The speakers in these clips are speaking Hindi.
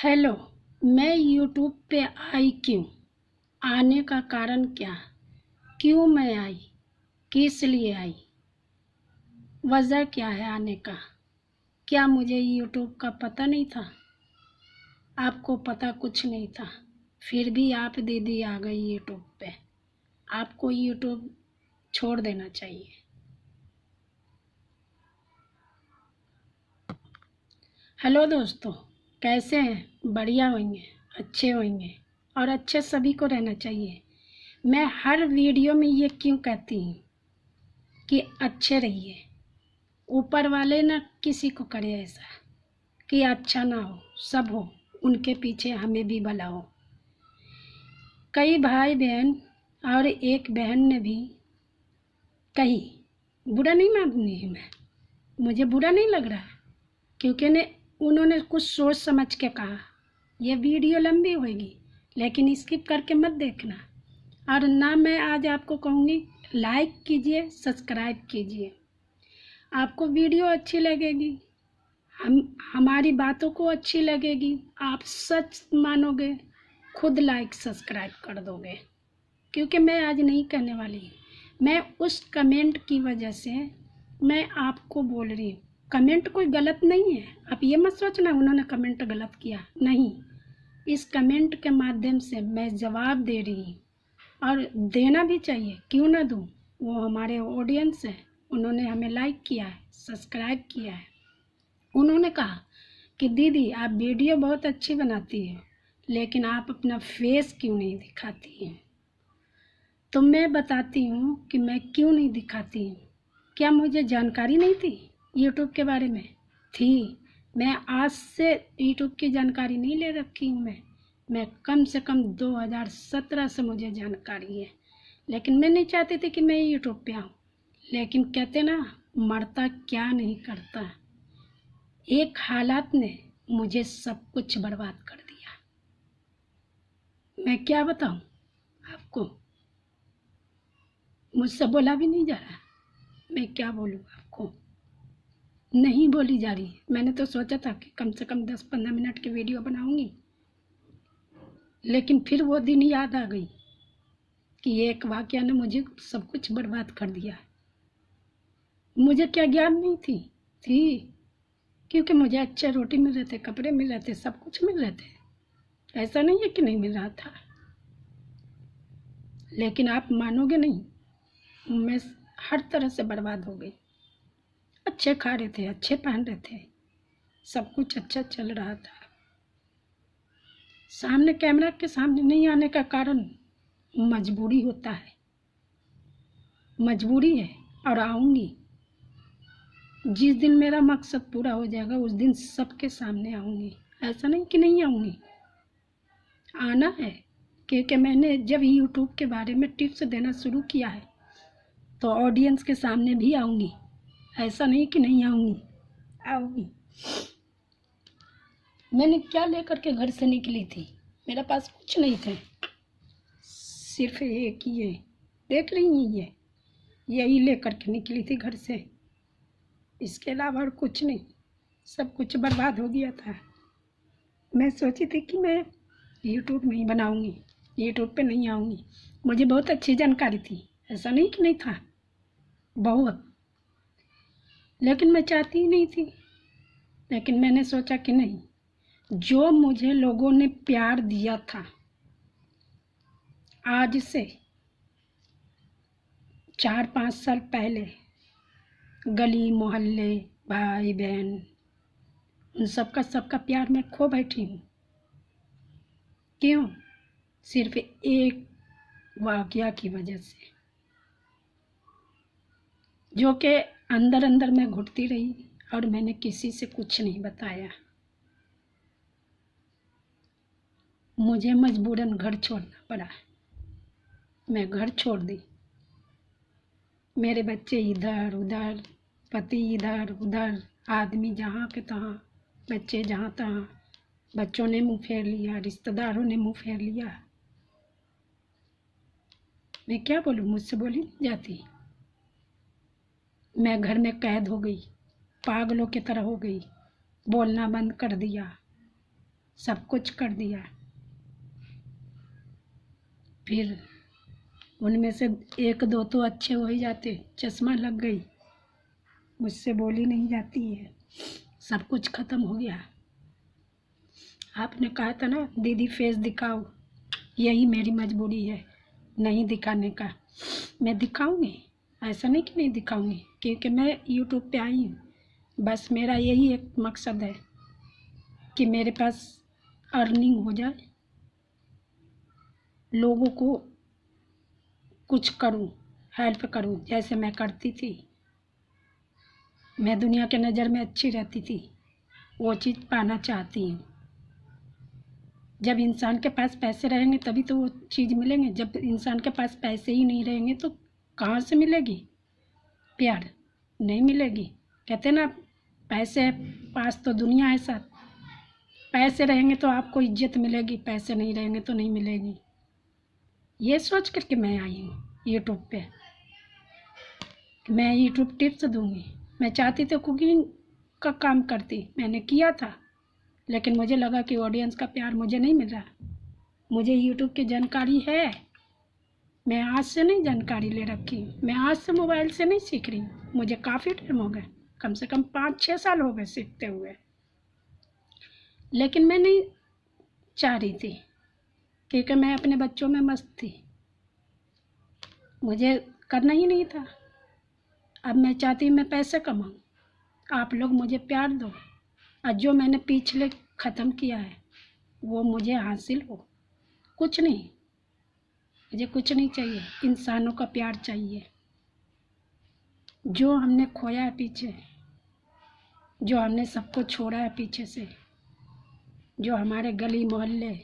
हेलो। मैं यूट्यूब पे आई क्यों? आने का कारण क्या? क्यों मैं आई? किस लिए आई? वजह क्या है आने का? क्या मुझे यूट्यूब का पता नहीं था? आपको पता कुछ नहीं था, फिर भी आप दीदी आ गई यूट्यूब पे। आपको यूट्यूब छोड़ देना चाहिए। हेलो दोस्तों, कैसे हैं? बढ़िया होंगे, अच्छे होंगे और अच्छे सभी को रहना चाहिए। मैं हर वीडियो में ये क्यों कहती हूँ कि अच्छे रहिए। ऊपर वाले ना किसी को करे ऐसा कि अच्छा ना हो, सब हो, उनके पीछे हमें भी भला हो। कई भाई बहन और एक बहन ने भी कही, बुरा नहीं माननी है मैं, मुझे बुरा नहीं लग रहा है, क्योंकि उन्होंने कुछ सोच समझ के कहा। ये वीडियो लंबी होगी लेकिन स्किप करके मत देखना। और ना मैं आज आपको कहूँगी लाइक कीजिए, सब्सक्राइब कीजिए। आपको वीडियो अच्छी लगेगी, हमारी बातों को अच्छी लगेगी, आप सच मानोगे, खुद लाइक सब्सक्राइब कर दोगे। क्योंकि मैं आज नहीं कहने वाली, मैं उस कमेंट की वजह से मैं आपको बोल रही हूँ। कमेंट कोई गलत नहीं है, आप ये मत सोचना उन्होंने कमेंट गलत किया, नहीं। इस कमेंट के माध्यम से मैं जवाब दे रही हूँ और देना भी चाहिए, क्यों ना दूँ। वो हमारे ऑडियंस है, उन्होंने हमें लाइक किया है, सब्सक्राइब किया है। उन्होंने कहा कि दीदी आप वीडियो बहुत अच्छी बनाती है, लेकिन आप अपना फेस क्यों नहीं दिखाती हैं? तो मैं बताती हूँ कि मैं क्यों नहीं दिखाती हूँ। क्या मुझे जानकारी नहीं थी यूट्यूब के बारे में? थी। मैं आज से यूट्यूब की जानकारी नहीं ले रखी हूँ। मैं कम से कम 2017 से मुझे जानकारी है, लेकिन मैं नहीं चाहती थी कि मैं यूट्यूब पे आऊँ। लेकिन कहते ना, मरता क्या नहीं करता। एक हालात ने मुझे सब कुछ बर्बाद कर दिया। मैं क्या बताऊँ आपको, मुझसे बोला भी नहीं जा रहा। मैं क्या बोलूँ आपको, नहीं बोली जा रही। मैंने तो सोचा था कि कम से कम 10-15 मिनट की वीडियो बनाऊंगी, लेकिन फिर वो दिन याद आ गई कि एक वाकया ने मुझे सब कुछ बर्बाद कर दिया। मुझे क्या ज्ञान नहीं थी क्योंकि मुझे अच्छे रोटी मिल रहे थे, कपड़े मिल रहे थे, सब कुछ मिल रहे थे। ऐसा नहीं है कि नहीं मिल रहा था। लेकिन आप मानोगे नहीं, मैं हर तरह से बर्बाद हो गई। अच्छे खा रहे थे, अच्छे पहन रहे थे, सब कुछ अच्छा चल रहा था। सामने कैमरा के सामने नहीं आने का कारण मजबूरी होता है, मजबूरी है। और आऊँगी, जिस दिन मेरा मकसद पूरा हो जाएगा उस दिन सबके सामने आऊँगी। ऐसा नहीं कि नहीं आऊँगी, आना है। क्योंकि मैंने जब यूट्यूब के बारे में टिप्स देना शुरू किया है तो ऑडियंस के सामने भी आऊँगी। ऐसा नहीं कि नहीं आऊँगी, आऊँगी। मैंने क्या लेकर के घर से निकली थी? मेरे पास कुछ नहीं थे, सिर्फ एक ये देख रही हैं, यही लेकर के निकली थी घर से। इसके अलावा और कुछ नहीं, सब कुछ बर्बाद हो गया था। मैं सोची थी कि मैं यूट्यूब नहीं बनाऊंगी, यूट्यूब पे नहीं आऊँगी। मुझे बहुत अच्छी जानकारी थी, ऐसा नहीं कि नहीं था, बहुत। लेकिन मैं चाहती ही नहीं थी। लेकिन मैंने सोचा कि नहीं, जो मुझे लोगों ने प्यार दिया था, आज से 4-5 साल पहले गली मोहल्ले, भाई बहन, उन सबका प्यार मैं खो बैठी हूँ। क्यों? सिर्फ एक वाकया की वजह से, जो कि अंदर अंदर मैं घुटती रही और मैंने किसी से कुछ नहीं बताया। मुझे मजबूरन घर छोड़ना पड़ा। मैं घर छोड़ दी। मेरे बच्चे इधर उधर, पति इधर उधर, आदमी जहाँ के तहाँ, बच्चे जहाँ तहाँ। बच्चों ने मुंह फेर लिया, रिश्तेदारों ने मुंह फेर लिया। मैं क्या बोलूँ, मुझसे बोली नहीं जाती। मैं घर में कैद हो गई, पागलों की तरह हो गई, बोलना बंद कर दिया। सब कुछ कर दिया। फिर उनमें से एक दो तो अच्छे हो ही जाते, चश्मा लग गई, मुझसे बोली नहीं जाती है, सब कुछ ख़त्म हो गया। आपने कहा था ना दीदी फेस दिखाओ, यही मेरी मजबूरी है नहीं दिखाने का। मैं दिखाऊंगी, ऐसा नहीं कि नहीं दिखाऊंगी, क्योंकि मैं यूट्यूब पे आई हूँ। बस मेरा यही एक मकसद है कि मेरे पास अर्निंग हो जाए, लोगों को कुछ करूं, हेल्प करूं जैसे मैं करती थी। मैं दुनिया के नज़र में अच्छी रहती थी, वो चीज़ पाना चाहती हूँ। जब इंसान के पास पैसे रहेंगे तभी तो वो चीज़ मिलेंगे। जब इंसान के पास पैसे ही नहीं रहेंगे तो कहाँ से मिलेगी प्यार? नहीं मिलेगी। कहते ना पैसे पास तो दुनिया है साथ। पैसे रहेंगे तो आपको इज्जत मिलेगी, पैसे नहीं रहेंगे तो नहीं मिलेगी। ये सोच करके मैं आई हूँ यूट्यूब पे। मैं यूट्यूब टिप्स दूंगी। मैं चाहती थी कुकिंग का काम करती, मैंने किया था, लेकिन मुझे लगा कि ऑडियंस का प्यार मुझे नहीं मिल रहा। मुझे यूट्यूब की जानकारी है, मैं आज से नहीं जानकारी ले रखी हूँ, मैं आज से मोबाइल से नहीं सीख रही हूँ। मुझे काफ़ी टाइम हो गए, कम से कम 5-6 साल हो गए सीखते हुए। लेकिन मैं नहीं चाह रही थी, क्योंकि मैं अपने बच्चों में मस्त थी, मुझे करना ही नहीं था। अब मैं चाहती हूँ मैं पैसे कमाऊँ, आप लोग मुझे प्यार दो, और जो मैंने पिछले ख़त्म किया है वो मुझे हासिल हो। कुछ नहीं, मुझे कुछ नहीं चाहिए, इंसानों का प्यार चाहिए। जो हमने खोया है पीछे, जो हमने सबको छोड़ा है पीछे से, जो हमारे गली मोहल्ले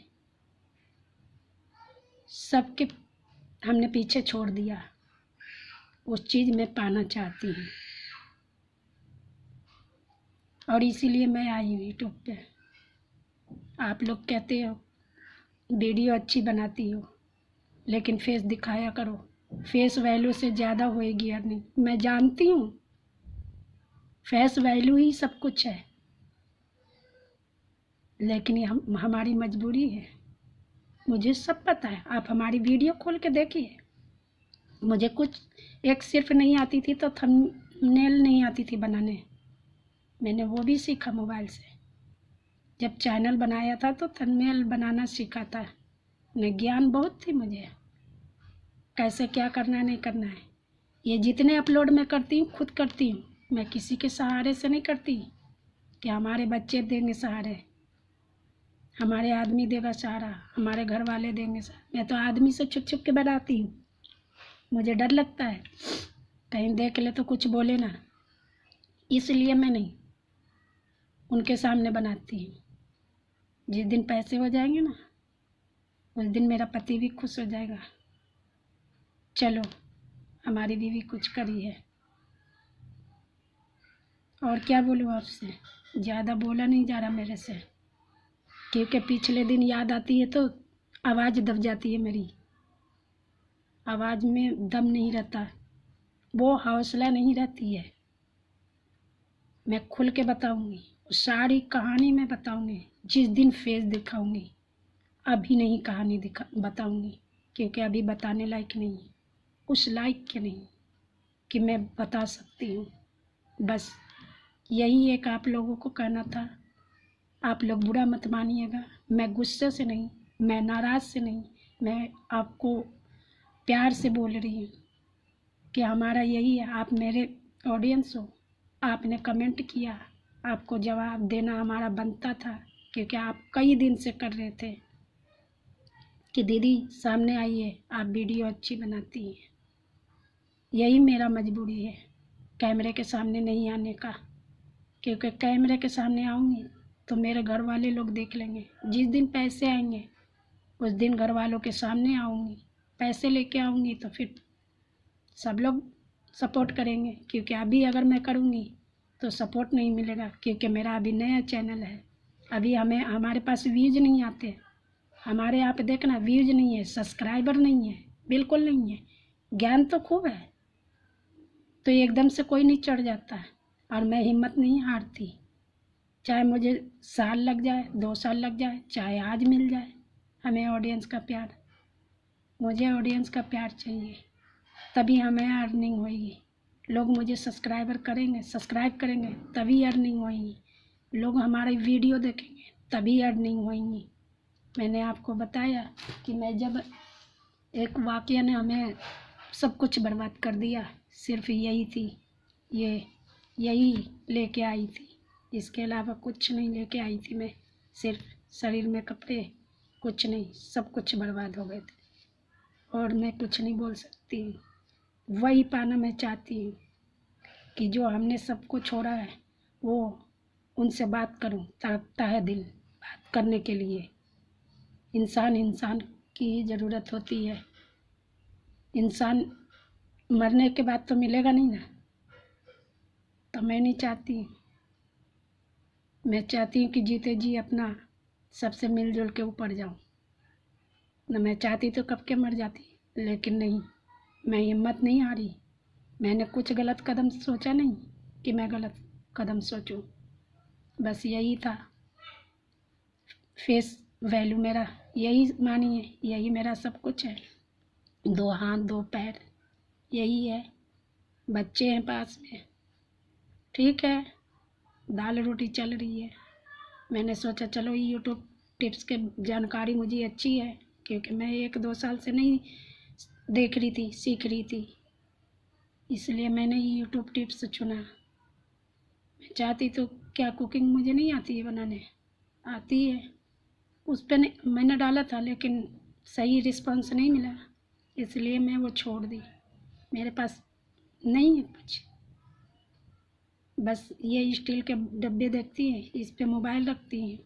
सबके हमने पीछे छोड़ दिया, उस चीज़ में पाना चाहती हूँ। और इसीलिए मैं आई हूँ यूट्यूब पे। आप लोग कहते हो वीडियो अच्छी बनाती हो, लेकिन फेस दिखाया करो, फेस वैल्यू से ज़्यादा होएगी अर्निंग। मैं जानती हूँ फेस वैल्यू ही सब कुछ है, लेकिन ये हमारी मजबूरी है। मुझे सब पता है, आप हमारी वीडियो खोल के देखिए। मुझे कुछ एक सिर्फ नहीं आती थी तो थंबनेल नहीं आती थी बनाने, मैंने वो भी सीखा मोबाइल से। जब चैनल बनाया था तो थंबनेल बनाना सीखा था। न ज्ञान बहुत थी मुझे, कैसे क्या करना है नहीं करना है। ये जितने अपलोड मैं करती हूँ खुद करती हूँ, मैं किसी के सहारे से नहीं करती कि हमारे बच्चे देंगे सहारे, हमारे आदमी देगा सहारा, हमारे घर वाले देंगे सहारा। मैं तो आदमी से छुप छुप के बनाती हूँ, मुझे डर लगता है कहीं देख ले तो कुछ बोले ना, इसलिए मैं नहीं उनके सामने बनाती हूँ। जिस दिन पैसे हो जाएंगे ना, उस दिन मेरा पति भी खुश हो जाएगा। चलो हमारी बीवी कुछ करी है, और क्या बोलूँ आपसे, ज़्यादा बोला नहीं जा रहा मेरे से, क्योंकि पिछले दिन याद आती है तो आवाज़ दब जाती है मेरी, आवाज़ में दम नहीं रहता, वो हौसला नहीं रहती है। मैं खुल के बताऊंगी, सारी कहानी मैं बताऊंगी जिस दिन फेस दिखाऊंगी। अभी नहीं कहानी बताऊंगी, क्योंकि अभी बताने लायक नहीं, उस लायक के नहीं कि मैं बता सकती हूँ। बस यही एक आप लोगों को कहना था। आप लोग बुरा मत मानिएगा, मैं गुस्से से नहीं, मैं नाराज़ से नहीं, मैं आपको प्यार से बोल रही हूँ कि हमारा यही है। आप मेरे ऑडियंस हो, आपने कमेंट किया, आपको जवाब देना हमारा बनता था, क्योंकि आप कई दिन से कर रहे थे कि दीदी सामने आइए, आप वीडियो अच्छी बनाती हैं। यही मेरा मजबूरी है कैमरे के सामने नहीं आने का, क्योंकि कैमरे के सामने आऊँगी तो मेरे घर वाले लोग देख लेंगे। जिस दिन पैसे आएंगे उस दिन घर वालों के सामने आऊँगी, पैसे लेके आऊँगी तो फिर सब लोग सपोर्ट करेंगे। क्योंकि अभी अगर मैं करूँगी तो सपोर्ट नहीं मिलेगा, क्योंकि मेरा अभी नया चैनल है, अभी हमारे पास व्यूज नहीं आते। हमारे यहाँ पे देखना व्यूज नहीं है, सब्सक्राइबर नहीं है, बिल्कुल नहीं है। ज्ञान तो खूब है, तो एकदम से कोई नहीं चढ़ जाता है, और मैं हिम्मत नहीं हारती। चाहे मुझे साल लग जाए, 2 साल लग जाए, चाहे आज मिल जाए, हमें ऑडियंस का प्यार, मुझे ऑडियंस का प्यार चाहिए, तभी हमें अर्निंग होगी। लोग मुझे सब्सक्राइब करेंगे तभी अर्निंग होगी। लोग हमारी वीडियो देखेंगे तभी अर्निंग होगी। मैंने आपको बताया कि मैं जब एक वाक़या ने हमें सब कुछ बर्बाद कर दिया, सिर्फ यही थी, यही लेके आई थी, इसके अलावा कुछ नहीं लेके आई थी मैं। सिर्फ शरीर में कपड़े, कुछ नहीं, सब कुछ बर्बाद हो गए थे और मैं कुछ नहीं बोल सकती। वही पाना मैं चाहती हूँ कि जो हमने सबको छोड़ा है वो उनसे बात करूँ, तड़पता है दिल बात करने के लिए। इंसान की ही ज़रूरत होती है। इंसान मरने के बाद तो मिलेगा नहीं ना, तो मैं नहीं चाहती। मैं चाहती हूँ कि जीते जी अपना सबसे मिलजुल के ऊपर जाऊँ। न मैं चाहती तो कब के मर जाती, लेकिन नहीं, मैं हिम्मत नहीं हारी। मैंने कुछ गलत कदम सोचा नहीं कि मैं गलत कदम सोचूं। बस यही था, फेस वैल्यू मेरा यही मानिए, यही मेरा सब कुछ है। 2 हाथ 2 पैर यही है। बच्चे हैं पास में, ठीक है, दाल रोटी चल रही है। मैंने सोचा चलो यूट्यूब टिप्स के जानकारी मुझे अच्छी है, क्योंकि मैं 1-2 साल से नहीं देख रही थी, सीख रही थी, इसलिए मैंने यूट्यूब टिप्स चुना। मैं चाहती तो क्या कुकिंग मुझे नहीं आती है बनाने, आती है, उस पर मैंने डाला था लेकिन सही रिस्पांस नहीं मिला, इसलिए मैं वो छोड़ दी। मेरे पास नहीं है कुछ, बस ये स्टील के डब्बे देखती हैं, इस पे मोबाइल रखती हैं।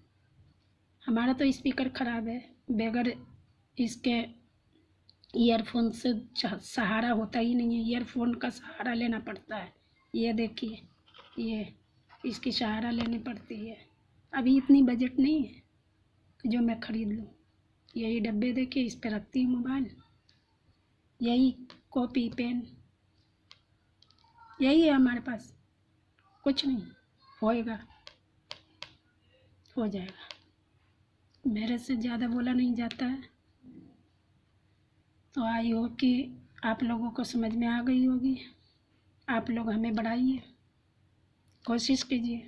हमारा तो स्पीकर ख़राब है, बगैर इसके ईयरफोन से सहारा होता ही नहीं है, ईयरफोन का सहारा लेना पड़ता है। ये देखिए, ये इसकी सहारा लेनी पड़ती है। अभी इतनी बजट नहीं है कि जो मैं ख़रीद लूँ। यही डब्बे देखिए, इस पे रखती हूँ मोबाइल, यही कॉपी पेन, यही है हमारे पास, कुछ नहीं। होएगा, हो जाएगा, मेरे से ज़्यादा बोला नहीं जाता है। तो आई हो कि आप लोगों को समझ में आ गई होगी। आप लोग हमें बढ़ाइए, कोशिश कीजिए।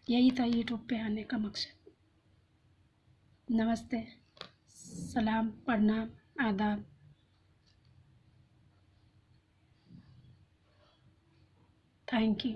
यही था यूट्यूब पे आने का मकसद। नमस्ते, सलाम, प्रणाम, आदाब। Thank you.